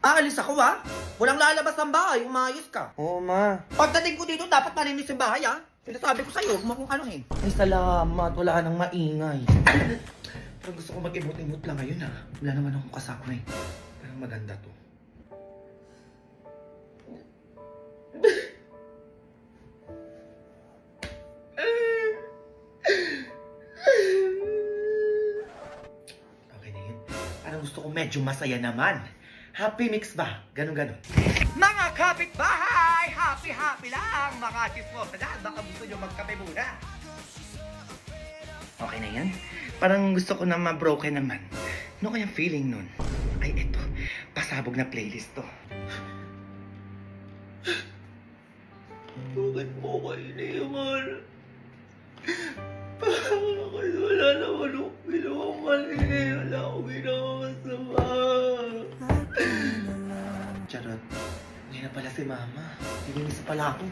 Aalis ako ha? Walang lalabas ng bahay, umayos ka. Oo, ma. Pagdating ko dito, dapat malinis yung bahay ha? Sinasabi ko sa'yo, huwag mo kung anuhin. Ay, salamat. Wala nang maingay. Pero gusto ko mag-imot-imot lang ngayon, ha. Wala naman akong kasama, eh. Pero maganda to. Okay na yun. Parang gusto ko medyo masaya naman. Happy mix ba? Ganon-ganon. Mga kapitbahay! Happy lang! Mga chismosa dyan, baka gusto nyo magkape muna. Okay na yan? Parang gusto ko na ma-broken naman. Ano kaya feeling nun? Ay, eto. Pasabog na playlist to. Bakit mo kayo iniwan? Bakit wala naman akong ginawang mali? Wala akong ginawang masama. Charot. Hindi na pala si Mama. Nilinis pala ako.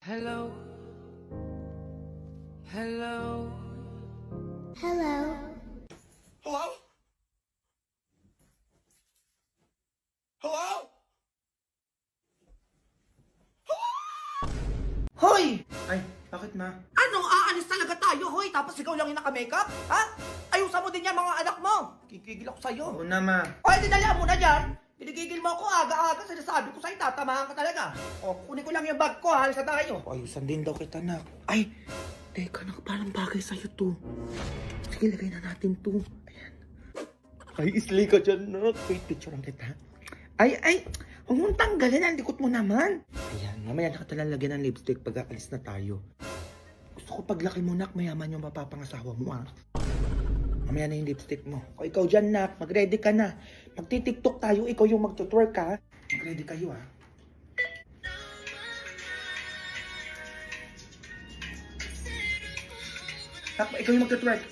Hello. Hello. Hello. Hello? Hello? Hoy! Ay, bakit ma? Ano? Aalis talaga tayo, hoy! Tapos ikaw lang yung naka-makeup? Ha? Ayusan mo din yan mga anak mo! Kikigil ako sa'yo. Oo na, ma. O, hindi dalihan mo na dyan! Pinigigil mo ako aga-aga, sinasabi ko sa'yo, tatamahan ka talaga. O, kunin ko lang yung bag ko, halis na tayo. Ayusan din daw kita, nak. Ay, teka, nak, parang bagay sa'yo to. Sige, lagay na natin to. Ayan. Ay, islay ka dyan, nak. Wait, picture lang kita. Ay, huwag mong tanggalin, ang likot mo naman. Ayan, mamaya na ka talang lagyan ng lipstick pag aalis na tayo. Gusto ko paglaki mo, nak, mayaman yung mapapangasawa mo, ah. Mamaya na yung lipstick mo. O ikaw dyan, nak, mag-ready ka na. Magti-tiktok tayo, ikaw yung mag-twerk, ha. Mag-ready kayo, ha. Nak, ikaw yung mag-twerk.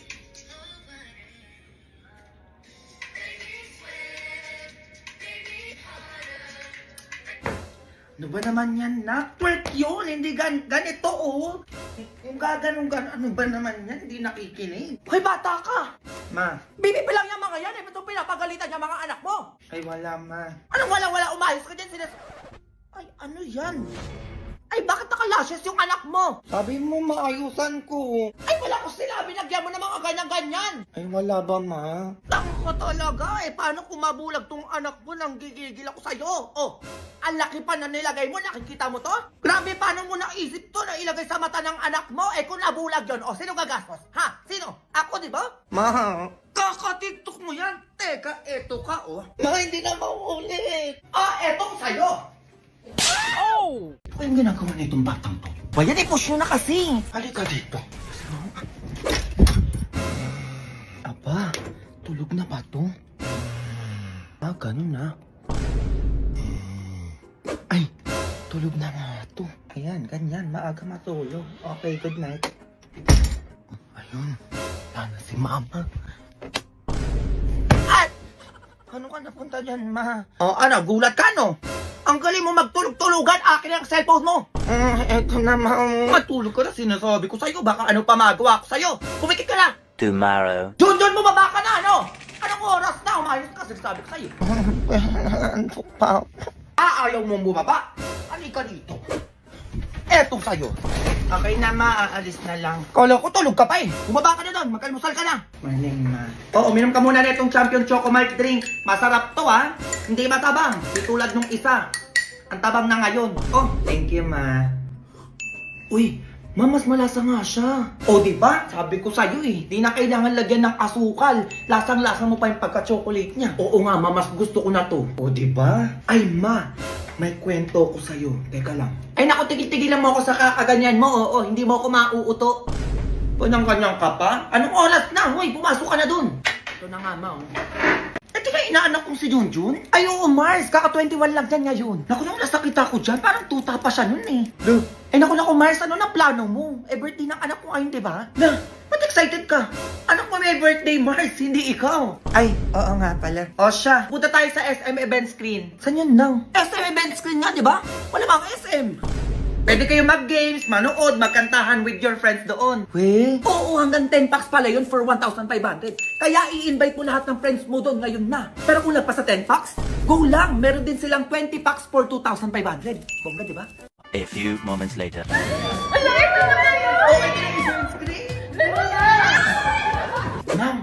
Ano ba naman yan, nak? Twerk yun, hindi ganito, oh. Yung gaganong ano ba naman yan? Hindi nakikinig. Hoy, bata ka! Ma, Bibi lang yung mga yan, eh. Ba't pinapagalitan yung mga anak mo? ay wala, ma. Anong wala-wala, umayos ka dyan, Ay, ano yan? Ay, bakit nakalashes yung anak mo? Sabi mo maayusan ko. Ay, wala ko sinabi, lagyan mo ng mga ganyan-ganyan. Ay wala ba, ma? Tanga ka talaga, eh. Paano kung mabulag tong anak mo nang gigigil ako sa'yo? Oh, ang laki pa na nilagay mo, nakikita mo to? Grabe, paano mo naisip to na ilagay sa mata ng anak mo? Eh, kung nabulag yun, oh, sino gagastos? Ha? Sino? Ako, di ba? Ma, Kaka-tiktok mo yan. Teka, eto ka, oh. ma, hindi na maulit. Ah, etong sa'yo. Oh! Ano yung ginagawa na itong batang to? Bayan, i-push nyo na kasi. Halika dito. Aba, tulog na ba to? Ah, ganun na. Ay, tulog na nga to. Ayan, ganyan, maaga matulog. Okay, good night. Ayun, sana si Mama. At, ano ka napunta dyan, ma? Oh, ano, gulat ka, no? Ang galing mo magtulog-tulugan, akin ang cellphone mo. Eto na, Ma. Matulog ka na, sinasabi ko sa'yo, baka ano pa magawa ko sa'yo. Pumikit ka na. Tomorrow. Jun, bumaba ka na, ano? Anong oras na? Umayos ka, sinasabi ko sa'yo. Antok pa. Ayaw mong bumaba. Halika dito. Etong sa'yo. Okay na, Ma. Aalis na lang. Kala ko tulog ka pa eh. Bumaba ka na doon, magkalmusal ka na. Morning, Ma. Oo, uminom ka muna na itong Champion Choco Malt Drink. Masarap to, ha? Hindi matabang. Di tulad nung isa. Ang tabang na ngayon. Oh, Thank you, Ma. Uy, Ma, mas malasa nga siya. o diba? Sabi ko sa'yo eh. Di na kailangan lagyan ng asukal. Lasang-lasa mo pa yung pagka-chocolate niya. Oo nga, ma, mas gusto ko na to. O, diba? Ay, Ma, may kwento ko sa'yo. Teka lang. Ay naku, tigil-tigilan mo ako sa kakaganyan mo. Oo, hindi mo ako mauuto. Kanyang-kanyang ka pa? Anong oras na? Hoy, pumasok ka na dun. Ito na nga, Ma. Oh. Eh, di ba inaanak kong si Junjun? Ay, oo, Mars. Kaka-21 lang dyan ngayon. Naku, nung nasakita ko dyan, parang tuta pa siya nun eh. Lo, Eh, naku, Mars, ano na plano mo? Eh, birthday ng anak ko ngayon, di ba? na, Ba't excited ka? Anak mo may birthday, Mars, hindi ikaw. ay, oo nga pala. O siya, punta tayo sa SM event screen. Saan yun daw? SM event screen nga, di ba? Wala bang SM? Pwede kayo mag-games, manood, magkantahan with your friends doon. We? Oo, hanggang 10 packs pala yun for 1,500. Kaya i-invite mo lahat ng friends mo doon ngayon na. Pero kung nagpa sa 10 packs, go lang. Meron din silang 20 packs for 2,500. Bongga, di ba? A few moments later. Ma'am,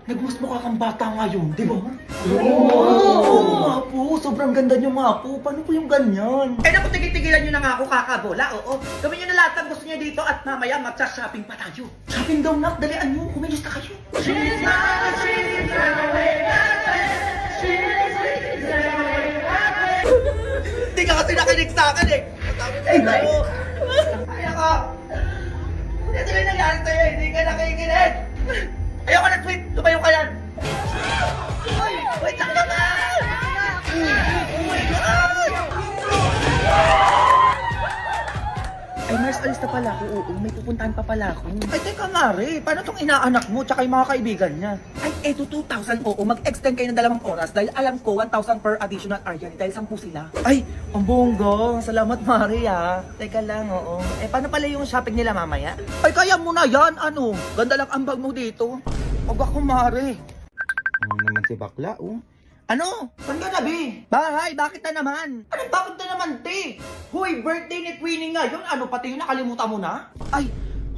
nagmas mukha kang bata ngayon, di ba? Oo, nga po. Sobrang ganda niyo nga po. Paano po yung ganyan? Eh naku, tigil-tigilan nyo na nga ako kakabola, oo. Gawin nyo na lahat ng gusto nyo dito at mamaya magsa-shopping pa tayo. Shopping daw, nak. Dalian niyo. Kumilos na kayo. Hindi ka kasi nakinig sa akin eh. Ay, ako. Ay, ako. Ito lang nangyari sa'yo, hindi ka nakikinig. Ayoko na, sweet. Tumayo ka yan. Ay, wait lang naman. Oh my God. Ay, Mars, alis na pala ako. Oo, may pupuntahan pa pala ako. Ay, teka nga rin. Paano tong inaanak mo tsaka yung mga kaibigan niya? Ay, eto 2,000. Oo, mag-extend kayo ng 2 oras dahil alam ko 1,000 per additional area dahil 10 sila. Ay, ang bongga. Salamat, Mari, ha. Teka lang, oo. Eh, paano pala yung shopping nila mamaya? Ay, kaya mo na yan. Ano? Ganda lang ang bag mo dito. Huwag ako, Mari. Ano naman si bakla, oh? Ano? Saan ka na, Bi? Bahay, bakit na naman? Ano, bakit na naman, te? Hoy, birthday ni Queenie ngayon. Ano, pati yung nakalimutan mo na? Ay,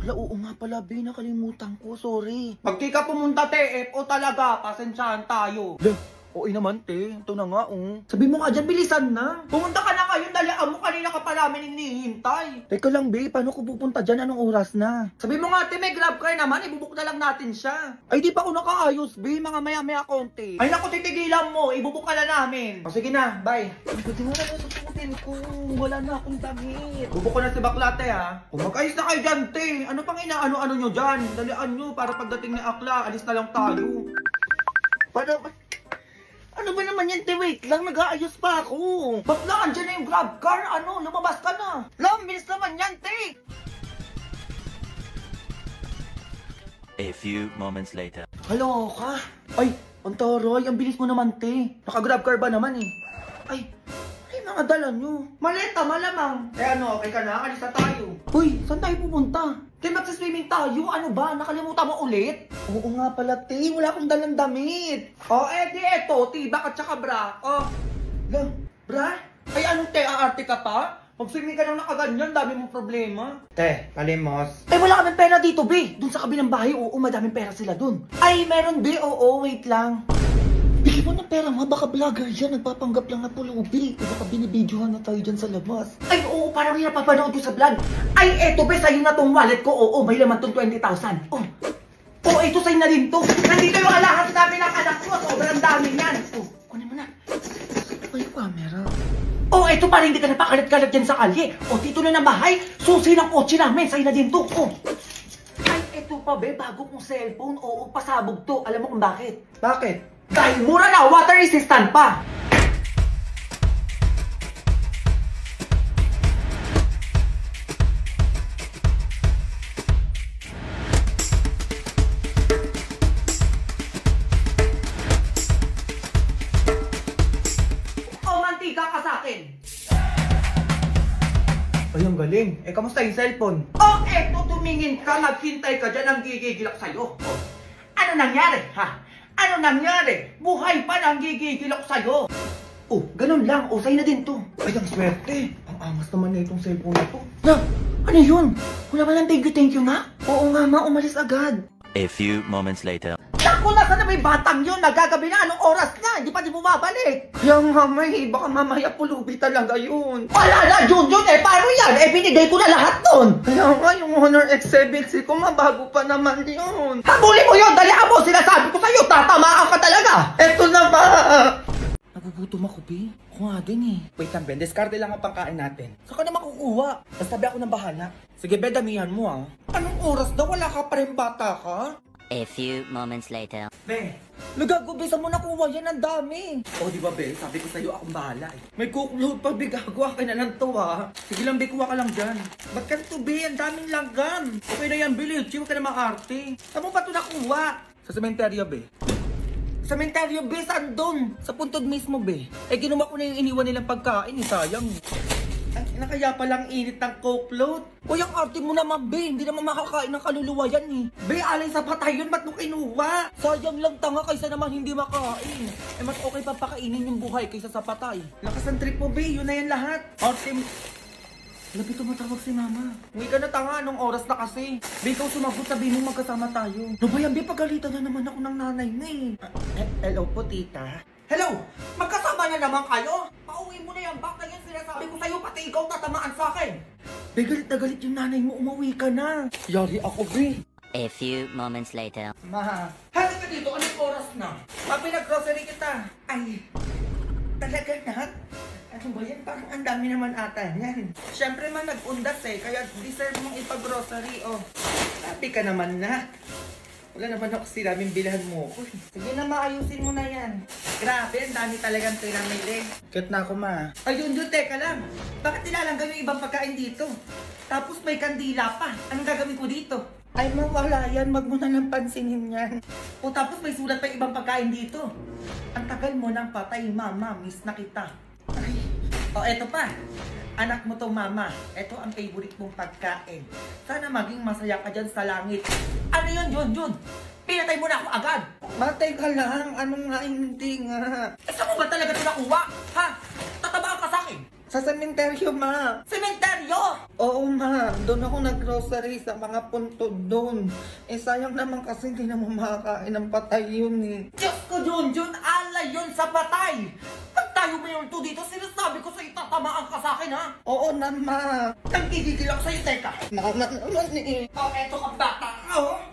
wala, oo nga pala, Be. Nakalimutan ko, sorry. Pag di ka pumunta, te, FO talaga. Pasensyahan tayo. Lah, oo naman, te. Ito na nga, oh. Sabi mo nga dyan, bilisan na. Pumunta ka na ngayon, dalian mo. Kanina ka pa namin hinihintay. Teka lang, Be. Paano ko pupunta dyan? Anong oras na? Sabi mo nga, te, may grab car naman. Ibubuk na lang natin siya. Ay, di pa ako nakaayos, Be. Mga maya-maya konti. Ay, naku, titigilan mo. Ibubuk ka na namin. O, sige na, bye. Ay, pwede mo na susukutin ko. Wala na akong damit. Bubuk ko na si Baklate, ha. Kung mag-ayos na kayo dyan, te. Ano pang inaano-ano nyo dyan? Dalian nyo para pagdating ni Akla, alis na lang tayo. Paano? Ano ba naman yan, te? Wait lang, nag-aayos pa ako. Bakla, andyan na yung grab car. Ano, lumabas ka na. Lam, bilis naman yan, te. A few moments later. Hello ka? Ay, ang taray. Ang bilis mo naman, te. Naka-grab car ba naman eh? Ay, mga dala nyo. Maleta, malamang. Eh ano, okay ka na? Alis na tayo. Uy, saan tayo pupunta? Te, magsiswimming tayo. Ano ba? Nakalimutan mo ulit? Oo nga pala, te. Wala akong dalang damit. Oh, di eto. Tibak at saka bra. Oh, Lang, bra? Ay, anong te? Aarte ka pa? Mag-swimming ka lang nakaganyan. Dami mong problema. Te, kalimos. eh wala kaming pera dito, Be. Doon sa kabilang bahay, oo, madaming pera sila doon. Ay, meron, Be. Oo, wait lang. Bigyan mo ng pera, ma. Baka vlogger yan. Nagpapanggap lang na pulubi. Baka binibidyohan na tayo dyan sa labas. Ay, oo, parang yung napapanood ko sa vlog. Ay, eto, Be, sa'yo na tong wallet ko. Oo, may laman tong 20,000. Oh, oh, ito sa'yo na rin to. Nandito yung alahas namin ng anak ko. Sobrang dami yan. Oh, kunin mo na. Ano yung camera? Oh, ito para hindi ka napakalat-kalat dyan sa kalye. O, dito na ng bahay. Susi ng kotse namin. Sa'yo na din to. Oh. Ay, ito pa, Be, bago kong cellphone. Oo, pasabog to. Alam mo kung bakit? Bakit? Dahil mura na, water resistant pa. O, mantika ka sa akin. Ay, ang galing. Eh, kamusta yung cellphone? O, eto, tumingin ka, naghintay ka dyan, ang gigigilak sa'yo. O, ano nangyari, ha? Ano nangyari? Buhay pa nang gigigilak sa'yo. Oh, ganun lang. O, sa'yo na din to. Ay, ang swerte. Ang angas naman na itong cellphone na to. Na, ano yun? Wala ba lang thank you nga? Oo nga, ma. Umalis agad. A few moments later. Naku, nasa na may batang yun? Nagagabi na, anong oras na? Hindi pa di bumabalik. Kaya nga, may. Baka mamaya pulubi talaga yun. Wala na, Jun, eh, paano yan? Eh, binigay ko na lahat nun. Kaya nga, yung Honor X7C ko, mabago pa naman yun. Habulin mo yun, dali mo, sinasabi ko sa'yo, tatamaan ka talaga. Eto na ba? Nagugutom ako, Be. Ako nga din eh. Wait lang, Ben. Discarte lang ang pangkain natin. Saan ka na makukuha? Basta be ako nang bahala. Sige, be, damihan mo ah. Anong oras na? Wala ka pa rin bata ka? A few moments later. Be, nagago, Be. Saan mo nakuha yan? Ang dami. O, di ba, Be? Sabi ko sa'yo, akong bahala eh. May cookload pa, Be. Gago, akin na lang to ah. Sige lang, Be. Kuha ka lang dyan. Ba't ganito, Be? Ang daming langgam. Okay na yan, Be. Huwag ka na maarte. Saan mo ba ito nakuha? Sa sementeryo, Be. Sementeryo, Be. Saan doon? Sa puntod mismo, Be. Eh, ginawa ko na yung iniwan nilang pagkain. Sayang. Ay, na kaya palang init ng coke float. Uy, ang arte mo naman, be. Hindi naman makakain ng kaluluwa yan eh. Be, alay sa patay yun, ba't mo kinuha? Sayang lang tanga kaysa naman hindi makain. Eh, mas okay pa pakainin yung buhay kaysa sa patay. Lakas ang trip mo, be, yun na yan lahat. Arte mo... Labi tumatawag si mama. Uwi ka na tanga, anong oras na kasi? Be, ikaw sumagot, sabihin mo magkasama tayo. No ba yan, be, pagalitan na naman ako ng nanay mo eh. Hello po, tita. Hello! Magkasama na naman kayo? Pauwi mo na yung bak na yan sinasabi ko sa'yo, pati ikaw tatamaan sa akin. Be, galit na galit yung nanay mo, umuwi ka na. Yari ako, be. A few moments later. Ma, Halika dito, anong oras na? pinag-grocery kita. Ay, talaga na? Ano ba yan? Parang ang dami naman ata yan. Siyempre man nag-undas eh, kaya deserve mong ipag-grocery, oh. Sabi ka naman na. Wala naman ako sinabing bilhan mo ko. Sige na, maayusin mo na yan. Grabe, ang dami talagang pinamili. Cute na ako, ma. Ayun, yun, teka lang. Bakit nilalanggan yung ibang pagkain dito? Tapos may kandila pa. Anong gagawin ko dito? Ay, mawala yan. Wag mo na lang pansinin yan. O tapos may sulat pa yung ibang pagkain dito. Ang tagal mo nang patay, mama. Miss na kita. Ay. O, eto pa. Anak mo to, mama. Eto ang favorite mong pagkain. Sana maging masaya ka dyan sa langit. Ano yun? Pinatay mo na ako agad. Matay ka lang. Anong nga hindi nga? Eh, saan mo ba talaga ito nakuha? Ha? Tatabaan ka sa akin? Sa sementeryo, ma. Sementeryo! Oo, ma. Doon ako nag-grocery sa mga puntod doon. Eh, sayang naman kasi hindi naman makakain ng patay yun eh. Diyos ko, Junjun, alay yun sa patay! Pag tayo mayroon to dito, sinasabi ko sa'yo, tatamaan ka sa akin, ha? Oo na, ma. Nagigigil ako sa'yo, teka. Mama naman eh. Oh, eto ka bata, oh!